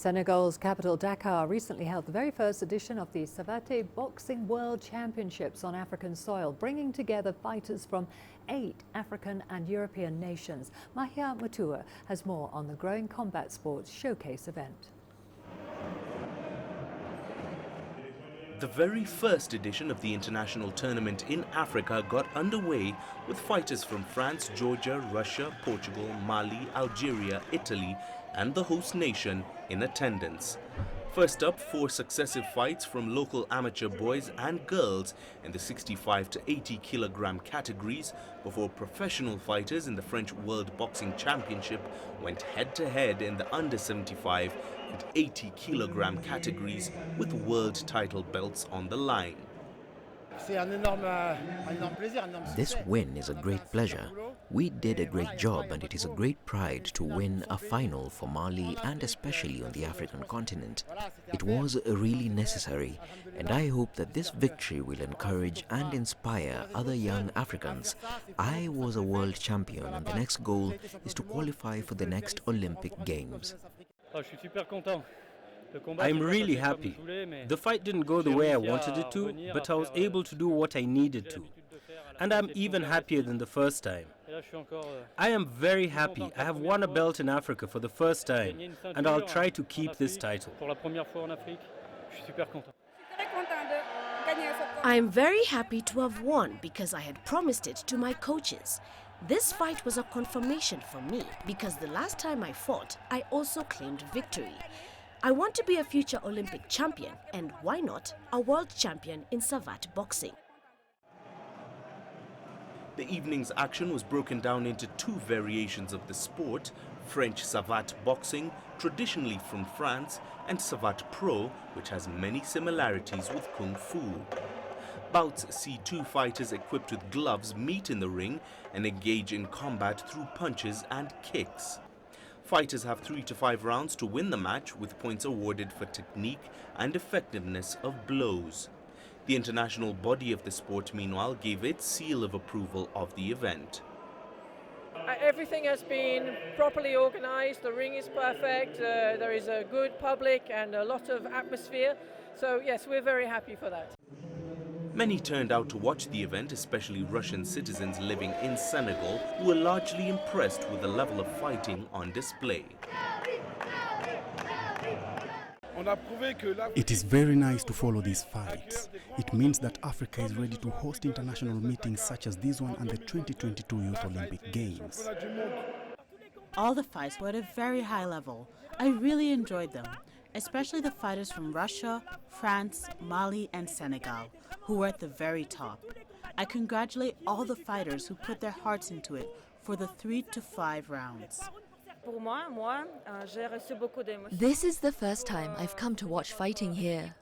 Senegal's capital Dakar recently held the very first edition of the Savat Boxing World Championships on African soil, bringing together fighters from 8 African and European nations. Mahia Mutua has more on the growing combat sports showcase event. The very first edition of the international tournament in Africa got underway with fighters from France, Georgia, Russia, Portugal, Mali, Algeria, Italy and the host nation in attendance. First up, 4 successive fights from local amateur boys and girls in the 65 to 80 kilogram categories before professional fighters in the French World Boxing Championship went head-to-head in the under 75 and 80 kilogram categories with world title belts on the line. This win is a great pleasure. We did a great job and it is a great pride to win a final for Mali and especially on the African continent. It was really necessary and I hope that this victory will encourage and inspire other young Africans. I was a world champion and the next goal is to qualify for the next Olympic Games. I'm really happy. The fight didn't go the way I wanted it to, but I was able to do what I needed to. And I'm even happier than the first time. I am very happy. I have won a belt in Africa for the first time, and I'll try to keep this title. I am very happy to have won because I had promised it to my coaches. This fight was a confirmation for me because the last time I fought, I also claimed victory. I want to be a future Olympic champion and why not a world champion in Savat boxing. The evening's action was broken down into 2 variations of the sport, French Savat Boxing, traditionally from France, and Savat Pro, which has many similarities with Kung Fu. Bouts see 2 fighters equipped with gloves meet in the ring and engage in combat through punches and kicks. Fighters have 3 to 5 rounds to win the match, with points awarded for technique and effectiveness of blows. The international body of the sport, meanwhile, gave its seal of approval of the event. Everything has been properly organized, the ring is perfect, there is a good public and a lot of atmosphere. So yes, we're very happy for that. Many turned out to watch the event, especially Russian citizens living in Senegal, who were largely impressed with the level of fighting on display. It is very nice to follow these fights. It means that Africa is ready to host international meetings such as this one and the 2022 Youth Olympic Games. All the fights were at a very high level. I really enjoyed them, especially the fighters from Russia, France, Mali and Senegal, who were at the very top. I congratulate all the fighters who put their hearts into it for the 3 to 5 rounds. This is the first time I've come to watch fighting here.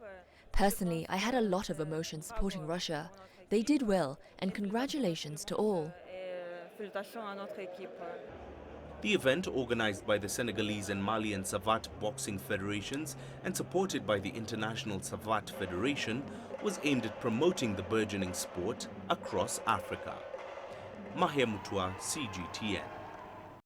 Personally, I had a lot of emotion supporting Russia. They did well, and congratulations to all. The event, organized by the Senegalese and Malian Savat Boxing Federations and supported by the International Savat Federation, was aimed at promoting the burgeoning sport across Africa. Mahia Mutua, CGTN.